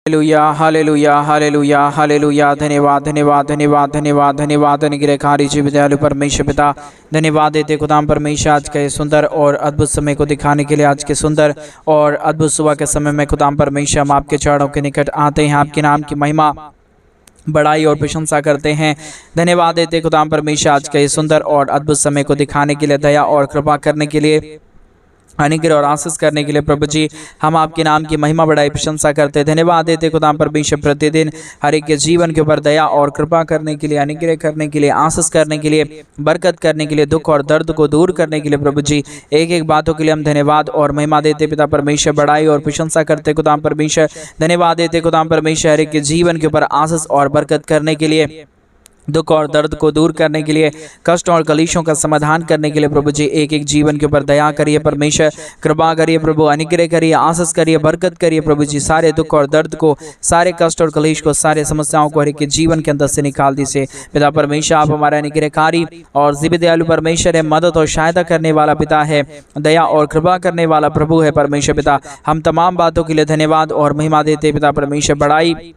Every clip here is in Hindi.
Hallelujah hallelujah hallelujah hallelujah. धन्यवाद धन्यवाद धन्यवाद धन्यवाद धन्यवाद अनुग्रहकारी जी विदयालु परमेश्वर पिता, धन्यवाद देते खुदाम परमेश्वर आज के सुंदर और अद्भुत समय को दिखाने के लिए। आज के सुंदर और अद्भुत सुबह के समय में खुदाम परमेश्वर हम आपके चरणों के निकट आते हैं, आपके नाम की महिमा बड़ाई और प्रशंसा करते हैं। धन्यवाद देते खुदाम परमेश्वर आज के सुंदर और अद्भुत समय को दिखाने के लिए, दया और कृपा करने के लिए, अनुग्रह और आशीष करने के लिए। प्रभु जी हम आपके नाम की महिमा बढ़ाई प्रशंसा करते हैं। धन्यवाद देते खुदाम परमेश्वर प्रतिदिन हर एक के जीवन के ऊपर दया और कृपा करने के लिए, अनुग्रह करने के लिए, आशीष करने के लिए, बरकत करने के लिए, दुख और दर्द को दूर करने के लिए। प्रभु जी एक एक बातों के लिए हम धन्यवाद और महिमा देते पिता परमेश्वर, बढ़ाई और प्रशंसा करते खुदाम परमेश्वर। धन्यवाद देते खुदाम परमेश्वर हर एक के जीवन के ऊपर आशीष और बरकत करने के लिए, दुख और दर्द को दूर करने के लिए, कष्ट और कलेशों का समाधान करने के लिए। प्रभु जी एक एक जीवन के ऊपर दया करिए परमेश्वर, कृपा करिए प्रभु, अनुग्रह करिए, आशीष करिए, बरकत करिए। प्रभु जी सारे दुख और दर्द को, सारे कष्ट और कलेश को, सारे समस्याओं को हर एक के जीवन के अंदर से निकाल दीजिए पिता परमेश्वर। आप हमारा अनुग्रहकारी और जीवित दयालु परमेश्वर है, मदद और सहायता करने वाला पिता है, दया और कृपा करने वाला प्रभु है परमेश्वर पिता। हम तमाम बातों के लिए धन्यवाद और महिमा देते पिता परमेश्वर, बढ़ाई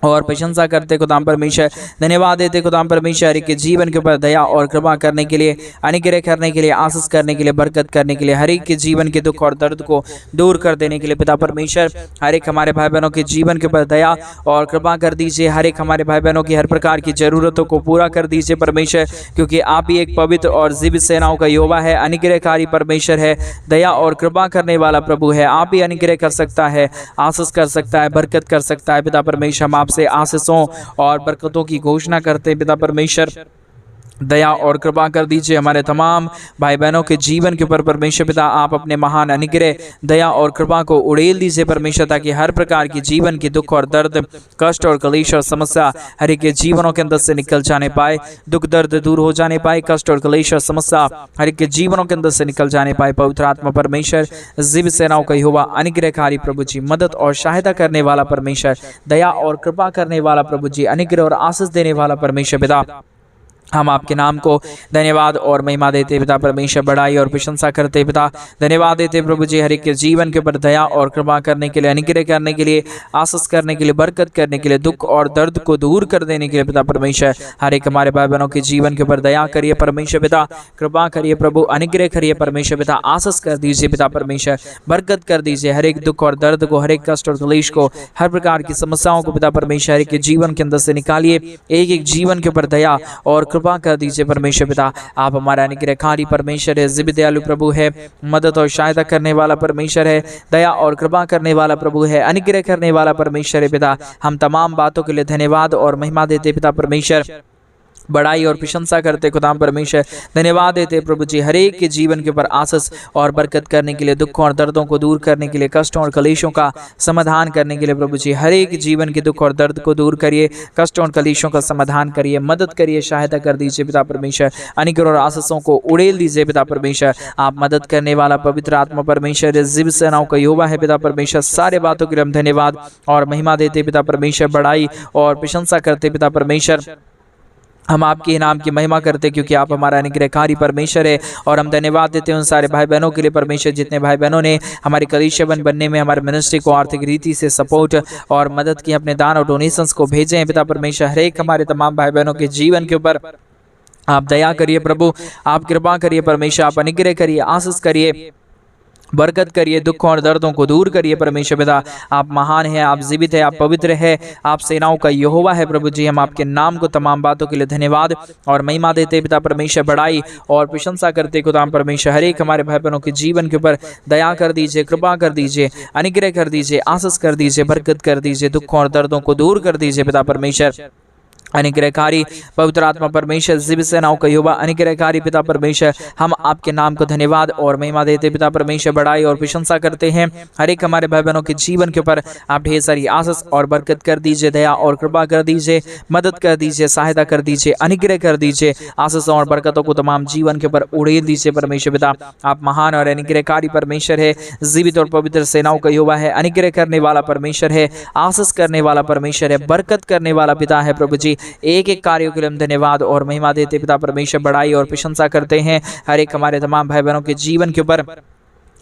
और प्रशंसा करते खुदाम परमेश्वर। धन्यवाद देते खुदाम परमेश्वर के जीवन के ऊपर दया और कृपा करने के लिए, अनुग्रह करने के लिए, आशीष करने के लिए, बरकत करने के लिए, हर एक के जीवन के दुख और दर्द को दूर कर देने के लिए पिता परमेश्वर। हर एक हमारे भाई बहनों के जीवन के ऊपर दया और कृपा कर दीजिए। हर एक हमारे भाई बहनों की हर प्रकार की जरूरतों को पूरा कर दीजिए परमेश्वर, क्योंकि आप ही एक पवित्र और जीवित सेनाओं का यहोवा है, अनुग्रहकारी परमेश्वर है, दया और कृपा करने वाला प्रभु है। आप ही अनुग्रह कर सकता है, आशीष कर सकता है, बरकत कर सकता है पिता परमेश्वर। हम से आशीषों और बरकतों की घोषणा करते हैं पिता परमेश्वर, दया और कृपा कर दीजिए हमारे तमाम भाई बहनों के जीवन के ऊपर परमेश्वर पिता। आप अपने महान अनुग्रह, दया और कृपा को उड़ेल दीजिए परमेश्वर, ताकि हर प्रकार की जीवन की दुख और दर्द, कष्ट और कलेश और समस्या हर एक के जीवनों के अंदर से निकल जाने पाए, दुख दर्द दूर हो जाने पाए, कष्ट और कलेश और समस्या हर एक के जीवनों के अंदर से निकल जाने पाए। पवित्र आत्मा परमेश्वर, जीवित सेनाओं का यहोवा, अनुग्रहकारी प्रभु जी, मदद और सहायता करने वाला परमेश्वर, दया और कृपा करने वाला प्रभु जी, अनुग्रह और आशीष देने वाला परमेश्वर पिता, हम आपके नाम को धन्यवाद और महिमा देते पिता परमेश्वर, बढ़ाई और प्रशंसा करते पिता। धन्यवाद देते प्रभु जी हर एक के जीवन के ऊपर दया और कृपा करने के लिए, अनुग्रह करने के लिए, आशीष करने के लिए, बरकत करने के लिए, दुख और दर्द को दूर कर देने के लिए पिता परमेश्वर। हर एक हमारे भाई बहनों के जीवन के ऊपर दया करिए परमेश्वर पिता, कृपा करिए प्रभु, अनुग्रह करिए परमेश्वर पिता, आशीष कर दीजिए पिता परमेश्वर, बरकत कर दीजिए। हर एक दुख और दर्द को, हर एक कष्ट और कलेश को, हर प्रकार की समस्याओं को पिता परमेश्वर हर एक के जीवन के अंदर से निकालिए। एक एक जीवन के ऊपर दया और कृपा कर दीजिए परमेश्वर पिता। आप हमारा अनुग्रहकारी परमेश्वर है, जीवित दयालु प्रभु है, मदद और सहायता करने वाला परमेश्वर है, दया और कृपा करने वाला प्रभु है, अनुग्रह करने वाला परमेश्वर है पिता। हम तमाम बातों के लिए धन्यवाद और महिमा देते पिता परमेश्वर, बढ़ाई और प्रशंसा करते खुदाम परमेश्वर। धन्यवाद देते प्रभु जी हर एक के जीवन के ऊपर आशीष और बरकत करने के लिए, दुखों और दर्दों को दूर करने के लिए, कष्टों और कलेशों का समाधान करने के लिए। प्रभु जी हर एक जीवन के दुख और दर्द को दूर करिए, कष्टों और कलेशों का समाधान करिए, मदद करिए, सहायता कर दीजिए पिता परमेश्वर, अनुग्रह और आशीषों को उड़ेल दीजिए पिता परमेश्वर। आप मदद करने वाला पवित्र आत्मा परमेश्वर, जीवित सेनाओं का यहोवा है पिता परमेश्वर। सारे बातों के लिए हम धन्यवाद और महिमा देते पिता परमेश्वर, बढ़ाई और प्रशंसा करते पिता परमेश्वर। हम आपके नाम की महिमा करते क्योंकि आप हमारा अनुग्रहकारी परमेश्वर है। और हम धन्यवाद देते हैं उन सारे भाई बहनों के लिए परमेश्वर, जितने भाई बहनों ने हमारे कलीसिया बनने में, हमारे मिनिस्ट्री को आर्थिक रीति से सपोर्ट और मदद की, अपने दान और डोनेशंस को भेजे हैं पिता परमेश्वर। हर एक हमारे तमाम भाई बहनों के जीवन के ऊपर आप दया करिए प्रभु, आप कृपा करिए परमेश्वर, आप अनुग्रह करिए, आशीष करिए, बरकत करिए, दुखों और दर्दों को दूर करिए परमेश्वर पिता। आप महान हैं, आप जीवित है, आप पवित्र है, आप सेनाओं का यहोवा है प्रभु जी। हम आपके नाम को तमाम बातों के लिए धन्यवाद और महिमा देते पिता परमेश्वर, बढ़ाई और प्रशंसा करते खुदाम परमेश्वर। हर एक हमारे भाई बहनों के जीवन के ऊपर दया कर दीजिए, कृपा कर दीजिए, अनुग्रह कर दीजिए, आशीष कर दीजिए, बरकत कर दीजिए, दुखों और दर्दों को दूर कर दीजिए पिता परमेश्वर। अनुग्रहकारी पवित्र आत्मा परमेश्वर, जीवित सेनाओं का यहोवा, अनुग्रहकारी पिता परमेश्वर, हम आपके नाम को धन्यवाद और महिमा देते पिता परमेश्वर, बढ़ाई और प्रशंसा करते हैं। हर एक हमारे भाई बहनों के जीवन के ऊपर आप ढेर सारी आशीष और बरकत कर दीजिए, दया और कृपा कर दीजिए, मदद कर दीजिए, सहायता कर दीजिए, अनुग्रह कर दीजिए। आशीषों और बरकतों को तमाम जीवन के ऊपर उड़ेल दीजिए परमेश्वर पिता। आप महान और अनुग्रहकारी परमेश्वर है, जीवित और पवित्र सेनाओं का यहोवा है, अनुग्रह करने वाला परमेश्वर है, आशीष करने वाला परमेश्वर है, बरकत करने वाला पिता है प्रभु जी। एक एक कार्यों के लिए हम धन्यवाद और महिमा देते पिता परमेश्वर, बढ़ाई और प्रशंसा करते हैं। हर एक हमारे तमाम भाई बहनों के जीवन के ऊपर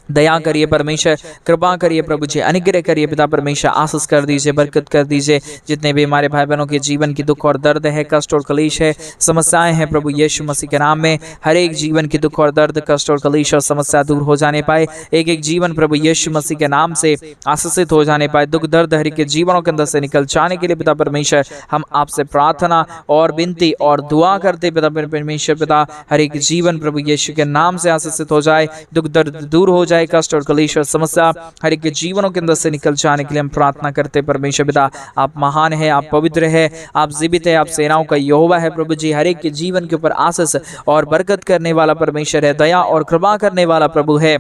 दया करिए परमेश्वर, कृपा करिए प्रभु जी, अनुग्रह करिए पिता परमेश्वर, आशीष कर दीजिए, बरकत कर दीजिए। जितने भी हमारे भाई बहनों के जीवन की दुख और दर्द है, कष्ट और कलेश है, समस्याएं हैं प्रभु यीशु मसीह के नाम में, हर एक जीवन की दुख और दर्द, कष्ट और कलेश और समस्या दूर हो जाने पाए। एक एक जीवन प्रभु यीशु मसीह के नाम से आशीषित हो जाने पाए। दुख दर्द हर एक के जीवनों के अंदर से निकल जाने के लिए पिता परमेश्वर हम आपसे प्रार्थना और विनती और दुआ करते पिता परमेश्वर। पिता हर एक जीवन प्रभु यीशु के नाम से आशीषित हो जाए, दुख दर्द दूर हो जाए, कष्ट और कलेश और समस्या हर एक के जीवनों के अंदर से निकल जाने के लिए हम प्रार्थना करते परमेश्वर। पिता आप महान है, आप पवित्र है, आप जीवित है, आप सेनाओं का यहोवा है प्रभु जी। हर एक के जीवन के ऊपर आशीष और बरकत करने वाला परमेश्वर है, दया और कृपा करने वाला प्रभु है,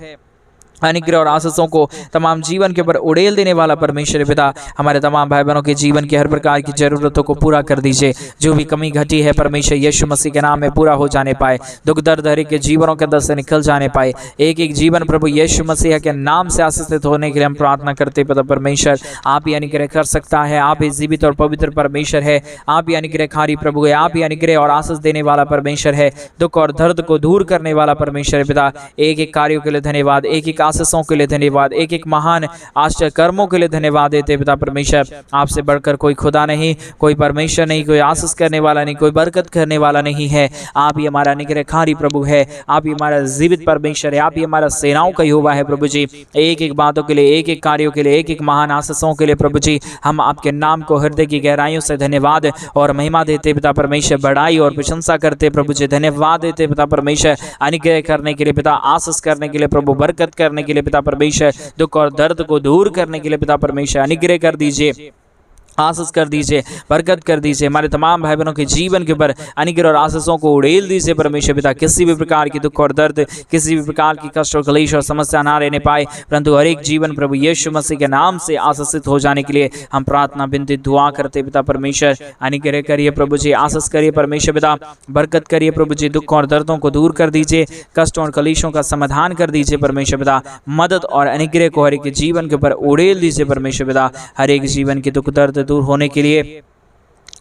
अनुग्रह और आशीषों को तमाम जीवन के ऊपर उड़ेल देने वाला परमेश्वर। पिता हमारे तमाम भाई बहनों के जीवन की हर प्रकार की जरूरतों को पूरा कर दीजिए। जो भी कमी घटी है परमेश्वर यीशु मसीह के नाम में पूरा हो जाने पाए, दुख दर्द हर एक के जीवनों के अंदर से निकल जाने पाए। एक एक जीवन प्रभु यीशु मसीह के नाम से आशीषित होने के लिए हम प्रार्थना करते पिता परमेश्वर। आप ही अनुग्रह कर सकता है, आप ही जीवित और पवित्र परमेश्वर है, आप ही अनुग्रहकारी प्रभु है, आप ही अनुग्रह और आशीष देने वाला परमेश्वर है, दुख और दर्द को दूर करने वाला परमेश्वर है। पिता एक एक कार्यों के लिए धन्यवाद, एक एक आशीषों के लिए धन्यवाद, एक एक महान आश्चर्य कर्मों के लिए धन्यवाद देते पिता परमेश्वर। आपसे बढ़कर कोई खुदा नहीं, कोई परमेश्वर नहीं, कोई आशीष करने वाला नहीं, कोई बरकत करने वाला नहीं है। आप ही हमारा अनुग्रहकारी प्रभु है, आप ही हमारा जीवित परमेश्वर है, आप ही हमारा सेनाओं का यहोवा है प्रभु जी। एक एक बातों के लिए, एक एक कार्यों के लिए, एक एक महान आशीषों के लिए प्रभु जी हम आपके नाम को हृदय की गहराइयों से धन्यवाद और महिमा देते पिता परमेश्वर। बढ़ाई और प्रशंसा करते प्रभु जी, धन्यवाद देते पिता परमेश्वर, अनुग्रह करने के लिए पिता, आशीष करने के लिए प्रभु, बरकत करने के लिए पिता परमेश्वर, दुख और दर्द को दूर करने के लिए पिता परमेश्वर अनुग्रह कर दीजिए, आशीष कर दीजिए, बरकत कर दीजिए। हमारे तमाम भाई बहनों के जीवन के ऊपर अनुग्रह और आशीषों को उड़ेल दीजिए परमेश्वर। पिता किसी भी प्रकार की दुख और दर्द, किसी भी प्रकार की कष्ट और कलेश और समस्या ना रहने पाए, परंतु हर एक जीवन प्रभु यीशु मसीह के नाम से आशीषित हो जाने के लिए हम प्रार्थना विनती दुआ करते पिता परमेश्वर। अनुग्रह करिए प्रभु जी, आशीष करिए परमेश्वर पिता, बरकत करिए प्रभु जी, दुख और दर्दों को दूर कर दीजिए, कष्टों और कलेशों का समाधान कर दीजिए परमेश्वर पिता। मदद और अनुग्रह को हर एक जीवन के ऊपर उड़ेल दीजिए परमेश्वर पिता। हर एक जीवन की दुख दर्द दूर होने के लिए,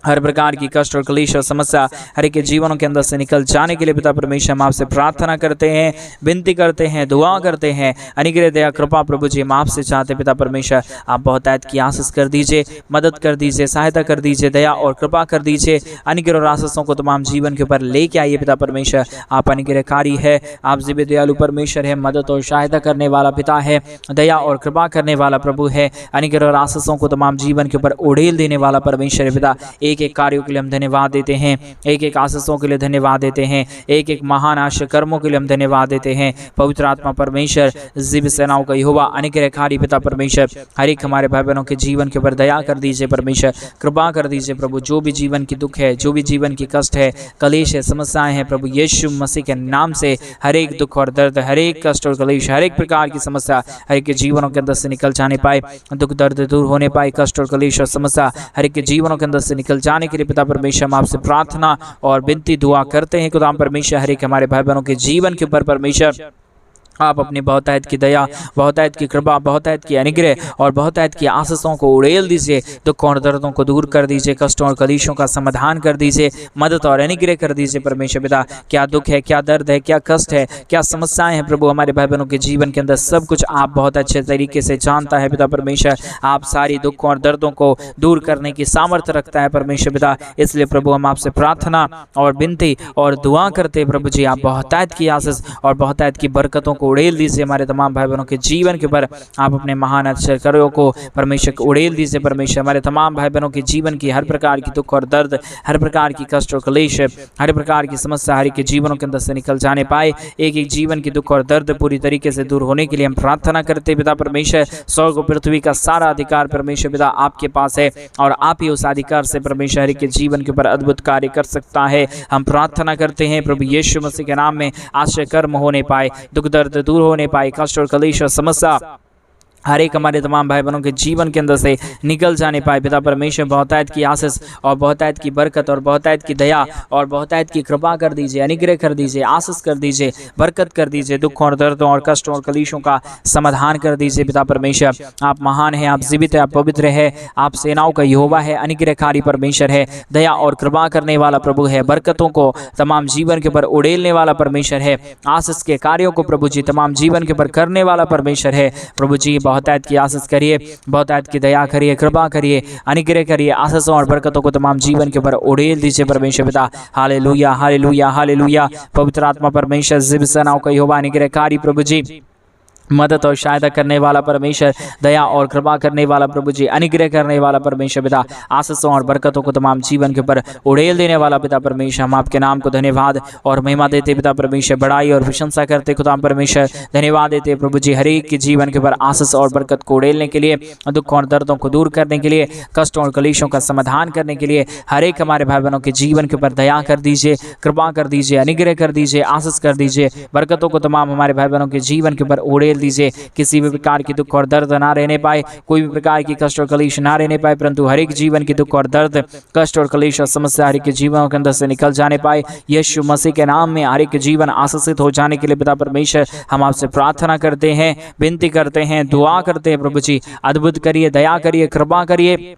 हर प्रकार की कष्ट और कलेश और समस्या हर एक के जीवनों के अंदर से निकल जाने के लिए पिता परमेश्वर हम आपसे प्रार्थना करते हैं, विनती करते हैं, दुआ करते हैं। अनुग्रह दया कृपा प्रभु जी हम आपसे चाहते पिता परमेश्वर, आप बहुतायत की आशीष कर दीजिए, मदद कर दीजिए, सहायता कर दीजिए, दया और कृपा कर दीजिए। अनुग्रह और आशीषों को तमाम जीवन के ऊपर लेके आइए पिता परमेश्वर। आप अनुग्रहकारी है, आप जीवित दयालु परमेश्वर है, मदद और सहायता करने वाला पिता है, दया और कृपा करने वाला प्रभु है। अनुग्रह और आशीषों को तमाम जीवन के ऊपर उड़ेल देने वाला परमेश्वर है पिता। एक एक कार्यों के लिए हम धन्यवाद देते हैं, एक एक आशीषों के लिए धन्यवाद देते हैं, एक एक महान आश्चर्य कर्मों के लिए हम धन्यवाद देते हैं। पवित्र आत्मा परमेश्वर, जीवित सेनाओं का यहोवा, अनुग्रहकारी पिता परमेश्वर, हर एक हमारे भाई बहनों के जीवन के ऊपर दया कर दीजिए परमेश्वर, कृपा कर दीजिए प्रभु। जो भी जीवन की दुख है, जो भी जीवन की कष्ट है, कलेश है, समस्याएं हैं प्रभु यीशु मसीह के नाम से हर एक दुख और दर्द, हर एक कष्ट और कलेश, हर एक प्रकार की समस्या हर एक के जीवनों के अंदर से निकल जाने पाए, दुख दर्द दूर होने पाए, कष्ट और कलेश और समस्या हर एक के जीवनों के अंदर से निकल जाने के लिए पिता परमेश्वर हम आपसे प्रार्थना और विनती दुआ करते हैं। खुदा परमेश्वर हर एक हमारे भाई बहनों के जीवन के ऊपर परमेश्वर आप अपनी बहुतायत की दया, बहुतायत की कृपा, बहुतायत की अनुग्रह और बहुतायत की आशीषों को उड़ेल दीजिए, दुख और दर्दों को दूर कर दीजिए, कष्टों और कलेशों का समाधान कर दीजिए, मदद और अनुग्रह कर दीजिए परमेश्वर पिता। क्या दुख है, क्या दर्द है, क्या कष्ट है, क्या समस्याएं हैं प्रभु हमारे भाई बहनों के जीवन के अंदर, सब कुछ आप बहुत अच्छे तरीके से जानता है पिता परमेश्वर। आप सारी दुखों और दर्दों को दूर करने की सामर्थ्य रखता है परमेश्वर पिता। इसलिए प्रभु हम आपसे प्रार्थना और विनती और दुआ करते हैं प्रभु जी, आप बहुतायत की आशीष और बहुतायत की बरकतों को उड़ेल दीजिए हमारे तमाम भाई बहनों के जीवन के ऊपर। आप अपने महान आश्चर्य कार्यों को परमेश्वर को उड़ेल दीजिए परमेश्वर। हमारे तमाम भाई बहनों के जीवन की हर प्रकार की दुख और दर्द, हर प्रकार की कष्ट और क्लेश, हर प्रकार की समस्या हर एक के जीवनों के अंदर से निकल जाने पाए। एक एक जीवन की दुख और दर्द पूरी तरीके से दूर होने के लिए हम प्रार्थना करते पिता परमेश्वर। स्वर्ग और पृथ्वी का सारा अधिकार परमेश्वर पिता आपके पास है और आप ही उस अधिकार से परमेश्वर हर एक के जीवन के ऊपर अद्भुत कार्य कर सकता है। हम प्रार्थना करते हैं प्रभु यीशु मसीह के नाम में आश्चर्य कर्म होने पाए, दुख दर्द दूर होने पाए, कष्ट और कलेश और समस्या हर एक हमारे तमाम भाई बहनों के जीवन के अंदर से निकल जाने पाए। पिता परमेश्वर बहुतायत की आशीष और बहुतायत की बरकत और बहुतायत की दया और बहुतायत की कृपा कर दीजिए, अनुग्रह कर दीजिए, आशीष कर दीजिए, बरकत कर दीजिए। दुख और दर्दों और कष्टों और कलेशों का समाधान कर दीजिए। पिता परमेश्वर आप महान हैं, आप जीवित है, आप पवित्र है, आप सेनाओं का यहोवा है, अनुग्रहकारी परमेश्वर है, दया और कृपा करने वाला प्रभु है, बरकतों को तमाम जीवन के ऊपर उड़ेलने वाला परमेश्वर है, आशीष के कार्यों को प्रभु जी तमाम जीवन के ऊपर करने वाला परमेश्वर है। प्रभु जी बहुतायत की आशीष करिए, बहुतायत की दया करिए, कृपा करिए, अनुग्रह करिए, आशीषों और बरकतों को तमाम जीवन के ऊपर उड़ेल दीजिए परमेश्वर पिता। Hallelujah hallelujah hallelujah. पवित्र आत्मा परमेश्वर जिब सेनाओं का यहोवा अनुग्रहकारी प्रभु जी, मदद और सहायता करने वाला परमेश्वर, दया और कृपा करने वाला प्रभु जी, अनुग्रह करने वाला परमेश्वर पिता, आशीषों और बरकतों को तमाम जीवन के ऊपर उड़ेल देने वाला पिता परमेश्वर, हम आपके नाम को धन्यवाद और महिमा देते पिता परमेश्वर, बड़ाई और प्रशंसा करते खुदा परमेश्वर, धन्यवाद देते प्रभु जी हर एक के जीवन के ऊपर आशीष और बरकत को उड़ेलने के लिए, दुख और दर्दों को दूर करने के लिए, कष्टों और कलेशों का समाधान करने के लिए हर एक हमारे भाई बहनों के जीवन के ऊपर दया कर दीजिए, कृपा कर दीजिए, अनुग्रह कर दीजिए, आशीष कर दीजिए, बरकतों को तमाम हमारे भाई बहनों के जीवन के ऊपर उड़ेल दीजिए। किसी भी प्रकार की दुख और दर्द ना रहने पाए, कोई भी प्रकार की कष्ट और कलेश ना रहने पाए, परंतु हर एक जीवन की दुख और दर्द, कष्ट और कलेश और समस्या हर एक के जीवनों के अंदर से निकल जाने पाए। यीशु मसीह के नाम में हर एक जीवन आशीषित हो जाने के लिए पिता परमेश्वर हम आपसे प्रार्थना करते हैं, विनती करते हैं, दुआ करते हैं। प्रभु जी अद्भुत करिए, दया करिए, कृपा करिए,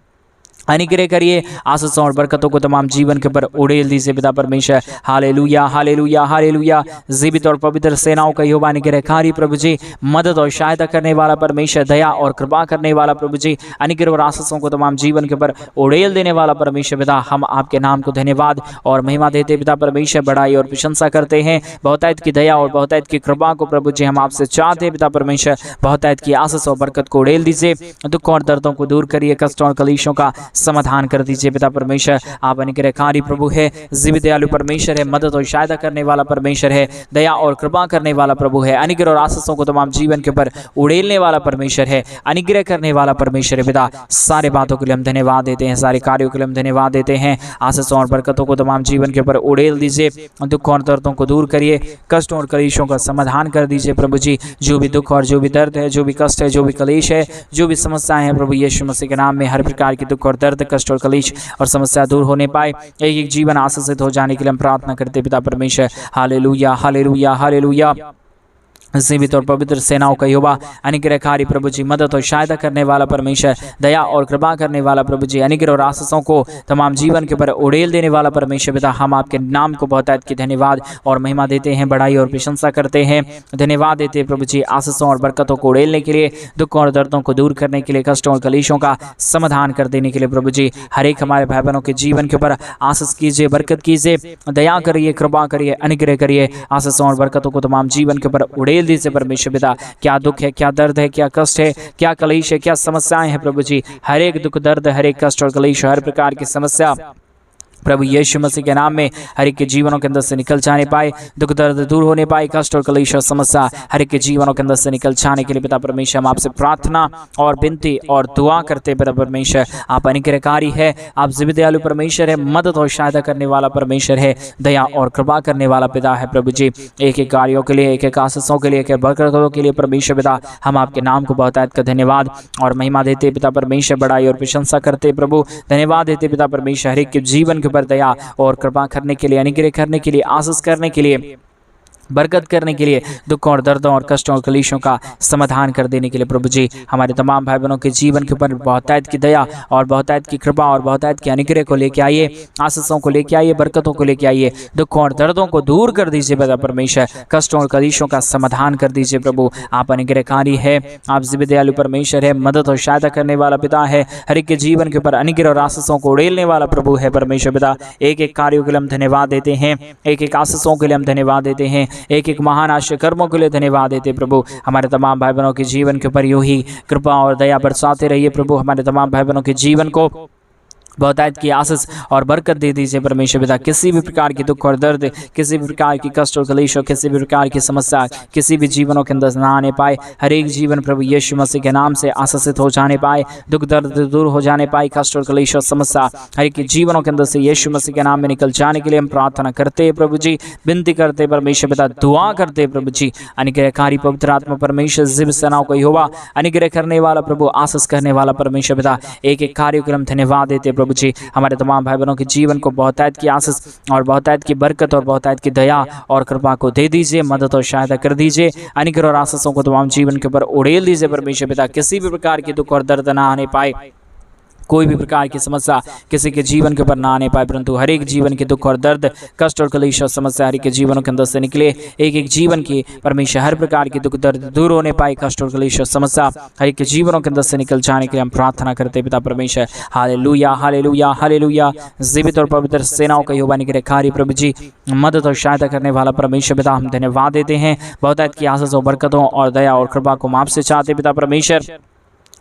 अनुग्रह करिए, आशीषों और बरकतों को तमाम जीवन के ऊपर उड़ेल दीजिए पिता परमेश्वर। Hallelujah hallelujah hallelujah. जीवित और पवित्र सेनाओं का यहोवा अनुग्रहकारी प्रभु जी, मदद और सहायता करने वाला परमेश्वर, दया और कृपा करने वाला प्रभु जी, अनुग्रह और आशीषों को तमाम जीवन के ऊपर उड़ेल देने वाला परमेश्वर पिता, हम आपके नाम को धन्यवाद और महिमा देते पिता परमेश्वर, बड़ाई और प्रशंसा करते हैं। बहुतायत की दया और बहुतायत की कृपा को प्रभु जी हम आपसे चाहते हैं पिता परमेश्वर, बहुतायत की आशीष और बरकत को उड़ेल दीजिए, दुख और दर्दों को दूर करिए, कष्टों और कलेशों का समाधान कर दीजिए पिता परमेश्वर। आप अनुग्रहकारी प्रभु है, जीवित दयालु परमेश्वर है, मदद और सहायता करने वाला परमेश्वर है, दया और कृपा करने वाला प्रभु है, अनुग्रह और आशीषों को तमाम जीवन के ऊपर उड़ेलने वाला परमेश्वर है, अनुग्रह करने वाला परमेश्वर है पिता। सारे बातों के लिए हम धन्यवाद देते हैं, सारे कार्यों के लिए हम धन्यवाद देते हैं। आशीषों और बरकतों को तमाम जीवन के ऊपर उड़ेल दीजिए, दुख और दर्दों को दूर करिए, कष्टों और कलेशों का समाधान कर दीजिए प्रभु जी। जो भी दुख और जो भी दर्द है, जो भी कष्ट है, जो भी कलेश है, जो भी समस्याएं हैं प्रभु यीशु मसीह के नाम में हर प्रकार की दुख और दर्द, कष्ट और कलेश और समस्या दूर होने पाए, एक एक जीवन आशीषित हो जाने के लिए हम प्रार्थना करते पिता परमेश्वर। Hallelujah hallelujah hallelujah. जीवित और पवित्र सेनाओं का यहोवा अनुग्रहकारी प्रभु जी, मदद और सहायता करने वाला परमेश्वर, दया और कृपा करने वाला प्रभु जी, अनुग्रह और आशीषों को तमाम जीवन के ऊपर उड़ेल देने वाला परमेश्वर पिता, हम आपके नाम को बहुतायत की धन्यवाद और महिमा देते हैं, बड़ाई और प्रशंसा करते हैं, धन्यवाद देते हैं प्रभु जी आशीषों और बरकतों को उड़ेलने के लिए, दुख और दर्दों को दूर करने के लिए, कष्टों और कलेशों का समाधान कर देने के लिए प्रभु जी हर एक हमारे भाई बहनों के जीवन के ऊपर आशीष कीजिए, बरकत कीजिए, दया करिए, कृपा करिए, अनुग्रह करिए, आशीषों और बरकतों को तमाम जीवन के ऊपर उड़ेल दीजिए परमेश्वर पिता। क्या दुख है, क्या दर्द है, क्या कष्ट है, क्या कलेश है, क्या समस्याएं हैं प्रभु जी, हर एक दुख दर्द, हर एक कष्ट और कलेश, हर प्रकार की समस्या प्रभु यीशु मसीह के नाम में हर एक के जीवनों के अंदर से निकल जाने पाए, दुख दर्द दूर होने पाए, कष्ट और कलेश और समस्या हर एक के जीवनों के अंदर से निकल जाने के लिए पिता परमेश्वर हम आपसे प्रार्थना और विनती और दुआ करते पिता परमेश्वर। आप अनुग्रहकारी है, आप जीवित दयालु परमेश्वर है, मदद और सहायता करने वाला परमेश्वर है, दया और कृपा करने वाला पिता है प्रभु जी। एक एक कार्यों के लिए, एक एक आशीषों के लिए, एक एक बरकतों के लिए परमेश्वर पिता हम आपके नाम को बहुतायत का धन्यवाद और महिमा देते पिता परमेश्वर, बड़ाई और प्रशंसा करते प्रभु, धन्यवाद देते पिता परमेश्वर हर एक के जीवन पर दया और कृपा करने के लिए, अनुग्रह करने के लिए, आशीष करने के लिए, बरकत करने के लिए, दुख और दर्दों और कष्टों और कलेशों का समाधान कर देने के लिए प्रभु जी हमारे तमाम भाई बहनों के जीवन के ऊपर बहुतायत की दया और बहुतायत की कृपा और बहुतायत के अनुग्रह को लेके आइए, आशीषों को लेके आइए, बरकतों को लेके आइए, दुखों और दर्दों को दूर कर दीजिए पिता परमेश्वर, कष्टों और कलेशों का समाधान कर दीजिए प्रभु। आप अनुग्रहकारी है, आप जीवित दयालु परमेश्वर है, मदद और सहायता करने वाला पिता है, हर एक के जीवन के ऊपर अनुग्रह और आशीषों को उड़ेलने वाला प्रभु है परमेश्वर पिता। एक एक कार्यों के लिए हम धन्यवाद देते हैं, एक एक आशीषों के लिए हम धन्यवाद देते हैं, एक एक महान आश्चर्य कर्मों के लिए धन्यवाद देते प्रभु। हमारे तमाम भाई बहनों के जीवन के ऊपर यूं ही कृपा और दया बरसाते रहिए प्रभु, हमारे तमाम भाई बहनों के जीवन को बहुतायत की आशीष और बरकत दे दीजिए परमेश्वर पिता। किसी भी प्रकार की दुख और दर्द, किसी भी प्रकार की कष्ट और कलेश और किसी भी प्रकार की समस्या किसी भी जीवनों के अंदर ना आने पाए। हर एक जीवन प्रभु यीशु मसीह के नाम से आशीषित हो जाने पाए, दुख दर्द दूर हो जाने पाए, कष्ट और कलेश और समस्या हर एक जीवनों के अंदर से यीशु मसीह के नाम में निकल जाने के लिए हम प्रार्थना करते हैं प्रभु जी, विनती करते परमेश्वर पिता, दुआ करते प्रभु जी। अनुग्रहकारी पवित्र आत्मा परमेश्वर जिब सेनाओं को यहोवा, अनुग्रह करने वाला प्रभु, आशीष करने वाला परमेश्वर पिता, एक एक कार्यक्रम धन्यवाद देते प्रभु जी। हमारे तमाम भाई बहनों के जीवन को बहुतायत की आशीष और बहुतायत की बरकत और बहुतायत की दया और कृपा को दे दीजिए, मदद और सहायता कर दीजिए। अनुग्रह और आशीषों को तमाम जीवन के ऊपर उड़ेल दीजिए परमेश्वर पिता। किसी भी प्रकार की दुख और दर्द ना आने पाए, कोई भी प्रकार की समस्या किसी के जीवन के ऊपर ना आने पाए, परंतु हर एक जीवन के दुख और दर्द, कष्ट और कलेश और समस्या हर एक के जीवनों के अंदर से निकले। एक एक जीवन की परमेश्वर हर प्रकार की दुख दर्द दूर होने पाए, कष्ट और कलेश और समस्या हर एक के जीवनों के अंदर से निकल जाने के लिए हम प्रार्थना करते पिता परमेश्वर। Hallelujah hallelujah hallelujah. जीवित और पवित्र सेनाओं का यहोवा निग्रहकारी प्रभु जी, मदद और सहायता करने वाला परमेश्वर पिता, हम धन्यवाद देते हैं। बहुतायत की आशीष और बरकतों और दया और कृपा को हम आपसे चाहते पिता परमेश्वर।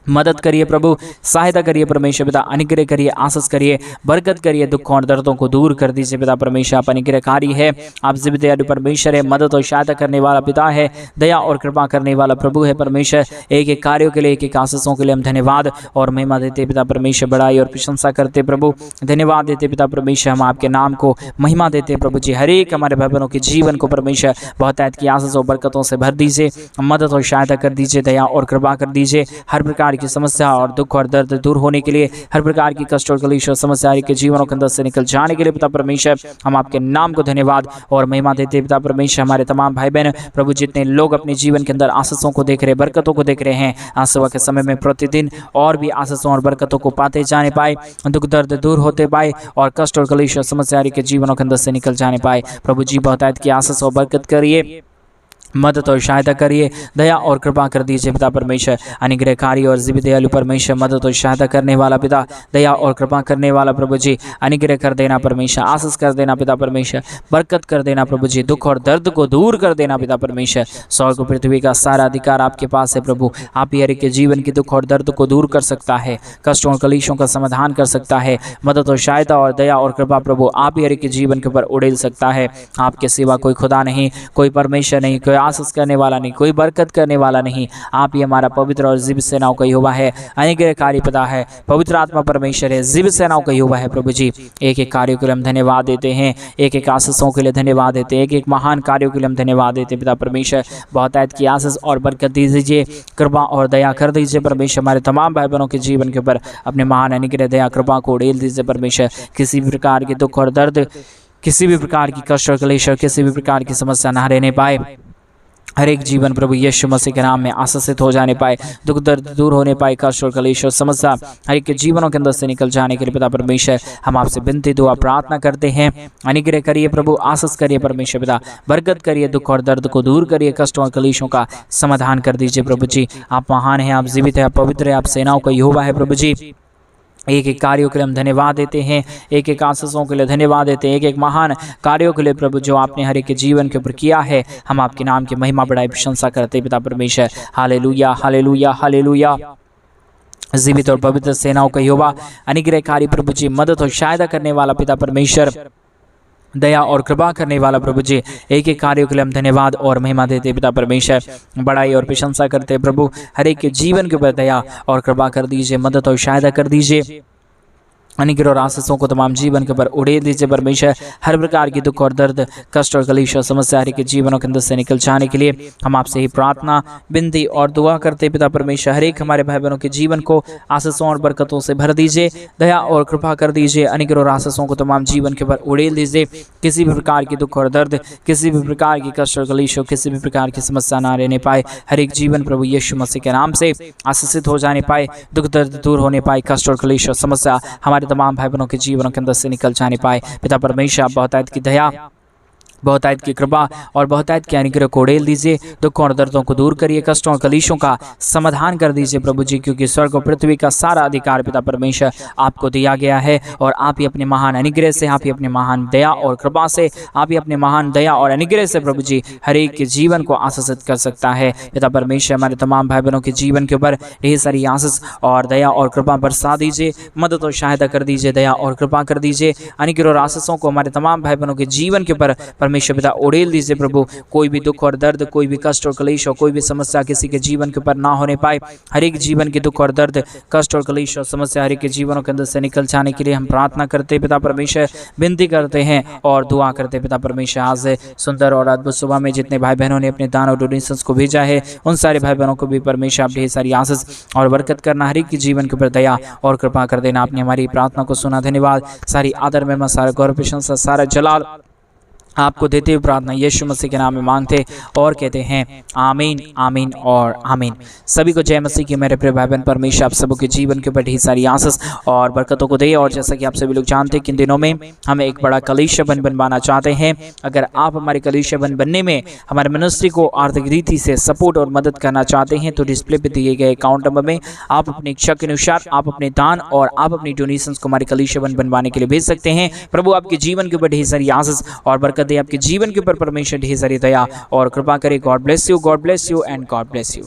मदद करिए प्रभु, सहायता करिए परमेश्वर पिता, अनुग्रह करिए, आशीष करिए, बरकत करिए, दुख और दर्दों को दूर कर दीजिए पिता परमेश्वर। आप अनुग्रहकारी है, आप जीवित दयालु परमेश्वर है, मदद और सहायता करने वाला पिता है, दया और कृपा करने वाला प्रभु है परमेश्वर। एक एक कार्यों के लिए, एक एक आशीषों के लिए हम धन्यवाद और महिमा देते पिता परमेश्वर, बड़ाई और प्रशंसा करते प्रभु, धन्यवाद देते पिता परमेश्वर। हम आपके नाम को महिमा देते प्रभु जी। हर एक हमारे भाई बहनों के जीवन को परमेश्वर बहुतायत की आशीष और बरकतों से भर दीजिए, मदद और सहायता कर दीजिए, दया और कृपा कर दीजिए। हर प्रकार की समस्या और दुख और दर्द दूर होने के लिए, हर प्रकार की कष्ट और कलेश और समस्या के जीवनों के अंदर से निकल जाने के लिए पिता परमेश्वर, हम आपके नाम को धन्यवाद और महिमा देते पिता परमेश्वर। हमारे तमाम भाई बहन प्रभु, जितने लोग अपने जीवन के अंदर आशीषों को देख रहे, बरकतों को देख रहे हैं, आज सुबह के समय में प्रतिदिन और भी आशीषों और बरकतों को पाते जाने पाए, दुख दर्द दूर होते पाए और कष्ट और कलेश और समस्या के जीवनों के अंदर से निकल जाने पाए। प्रभु जी बहुतायत की आशीष और बरकत करिए, मदद और सहायता करिए, दया और कृपा कर दीजिए पिता परमेश्वर। अनुग्रहकारी और जीवित दयालु परमेश्वर, मदद और सहायता करने वाला पिता, दया और कृपा करने वाला प्रभु जी, अनुग्रह कर देना परमेश्वर, आशीष कर देना पिता परमेश्वर, बरकत कर देना प्रभु जी, दुख और दर्द को दूर कर देना पिता परमेश्वर। स्वर्ग पृथ्वी का सारा अधिकार आपके पास है प्रभु। आप ही हर एक के जीवन की दुख और दर्द को दूर कर सकता है, कष्टों और कलेशों का समाधान कर सकता है। मदद और सहायता और दया और कृपा प्रभु आप ही हर एक के जीवन के ऊपर उड़ेल सकता है। आपके सिवा कोई खुदा नहीं, कोई परमेश्वर नहीं, कोई आशीष करने वाला नहीं, कोई बरकत करने वाला नहीं। आप ही हमारा पवित्र और जीवित सेनाओं का यहोवा है, अनुग्रहकारी पिता है, पवित्र आत्मा परमेश्वर है, जीवित सेनाओं का यहोवा है प्रभु जी। एक एक कार्यों के लिए हम धन्यवाद देते हैं, एक एक आशीषों के लिए धन्यवाद देते हैं, एक एक महान कार्यों के लिए हम धन्यवाद देते हैं पिता परमेश्वर। बहुतायत की आशीष और बरकत दे दीजिए, कृपा और दया कर दीजिए परमेश्वर। हमारे तमाम भाई बहनों के जीवन के ऊपर अपने महान अनुग्रह दया कृपा को उड़ेल दीजिए परमेश्वर। किसी भी प्रकार के दुख और दर्द, किसी भी प्रकार की कष्ट और क्लेश और किसी भी प्रकार की समस्या ना रहने पाए। हर एक जीवन प्रभु यीशु मसीह के नाम में आशीषित हो जाने पाए, दुख दर्द दूर होने पाए, कष्ट और क्लेश और समस्या हर एक के जीवनों के अंदर से निकल जाने के लिए पिता परमेश्वर हम आपसे विनती दुआ प्रार्थना करते हैं। अनुग्रह करिए प्रभु, आशीष करिए परमेश्वर पिता, बरकत करिए, दुख और दर्द को दूर करिए, कष्टों और क्लेशों का समाधान कर दीजिए प्रभु जी। आप महान हैं, आप जीवित हैं, आप पवित्र हैं, आप सेनाओं का यहोवा है प्रभु जी। एक एक कार्यों के लिए हम धन्यवाद देते हैं, एक एक आशीषों के लिए धन्यवाद देते हैं, एक एक महान कार्यों के लिए प्रभु जो आपने हर एक के जीवन के ऊपर किया है। हम आपके नाम की महिमा बढ़ाई प्रशंसा करते पिता परमेश्वर। Hallelujah hallelujah hallelujah. जीवित और पवित्र सेनाओं का यहोवा, अनुग्रहकारी प्रभु जी, मदद और सहायता करने वाला पिता परमेश्वर, दया और कृपा करने वाला प्रभु जी। एक एक कार्यों के लिए हम धन्यवाद और महिमा देते पिता परमेश्वर, बड़ाई और प्रशंसा करते प्रभु। हर एक के जीवन के ऊपर दया और कृपा कर दीजिए, मदद और सहायता कर दीजिए, अनुग्रह और आशीषों को तमाम जीवन के ऊपर उड़ेल दीजिए परमेश्वर। हर प्रकार की दुख और दर्द, कष्ट और क्लेश और समस्या हर एक के जीवनों के अंदर से निकल जाने के लिए हम आपसे ही प्रार्थना, विनती और दुआ करते पिता परमेश्वर। हर एक हमारे भाई बहनों के जीवन को आशीषों और बरकतों से भर दीजिए, दया और कृपा कर दीजिए, अनुग्रह और आशीषों को तमाम जीवन के ऊपर उड़ेल दीजिए। किसी भी प्रकार की दुख और दर्द, किसी भी प्रकार की कष्ट और क्लेश, किसी भी प्रकार की समस्या ना रहने पाए। हर एक जीवन प्रभु यीशु मसीह के नाम से आशीषित हो जाने पाए, दुख दर्द दूर होने पाए, कष्ट और क्लेश और समस्या हमारे तमाम भाई बहनों के जीवनों के अंदर से निकल जाने पाए। पिता परमेश्वर आप बहुतायत की दया बहुतायत की कृपा और बहुतायत के अनुग्रह को उड़ेल दीजिए। दुखों और दर्दों को दूर करिए, कष्टों और कलेशों का समाधान कर दीजिए प्रभु जी, क्योंकि स्वर्ग और पृथ्वी का सारा अधिकार पिता परमेश्वर आपको दिया गया है। और आप ही अपने महान अनुग्रह से, आप ही अपने महान दया और कृपा से, आप ही अपने महान दया और अनुग्रह से प्रभु जी हर एक के जीवन को आशीषित कर सकता है। पिता परमेश्वर हमारे तमाम भाई बहनों के जीवन के ऊपर ढेर सारी आशीष और दया और कृपा बरसा दीजिए, मदद और सहायता कर दीजिए, दया और कृपा कर दीजिए। अनुग्रह और आशीषों को हमारे तमाम भाई बहनों के जीवन के ऊपर परमेश्वर पिता उड़ेल दीजिए प्रभु। कोई भी दुख और दर्द, कोई भी कष्ट और कलेश और कोई भी समस्या किसी के जीवन के ऊपर ना होने पाए। हर एक जीवन के दुख और दर्द, कष्ट और कलेश और समस्या हर एक के जीवनों के अंदर से निकल जाने के लिए हम प्रार्थना करते पिता परमेश्वर, विनती करते हैं और दुआ करते पिता परमेश्वर। आज सुंदर और अद्भुत सुबह में जितने भाई बहनों ने अपने दान और डोनेशंस को भेजा है, उन सारे भाई बहनों को भी परमेश्वर आप ढेर सारी आशीष और बरकत करना, हर एक के जीवन के ऊपर दया और कृपा कर देना। आपने हमारी प्रार्थना को सुना, धन्यवाद। सारी आदर में सारा गौरव प्रशंसा, सारा जलाल आपको देते हुए प्रार्थना यीशु मसीह के नाम में मांगते और कहते हैं आमीन, आमीन और आमीन। सभी को जय मसीह की। मेरे प्रिय भाई बहन, परमेश्वर आप सबों के जीवन के ऊपर ढेर सारी आशीष और बरकतों को दे। और जैसा कि आप सभी लोग जानते हैं कि इन दिनों में हम एक बड़ा कलीसिया बनवाना चाहते हैं। अगर आप हमारे कलीसिया बनने में हमारे मिनिस्ट्री को आर्थिक रीति से सपोर्ट और मदद करना चाहते हैं तो डिस्प्ले पे दिए गए अकाउंट नंबर में आप अपनी इच्छा के अनुसार आप अपने दान और आप अपनी डोनेशंस को हमारे कलीसिया बनवाने के लिए भेज सकते हैं। प्रभु आपके जीवन के ऊपर ढेर सारी आशीष और बरकत दे, आपके जीवन के ऊपर परमेश्वर ढेर सारी दया और कृपा करे। God bless you, God bless you and God bless you.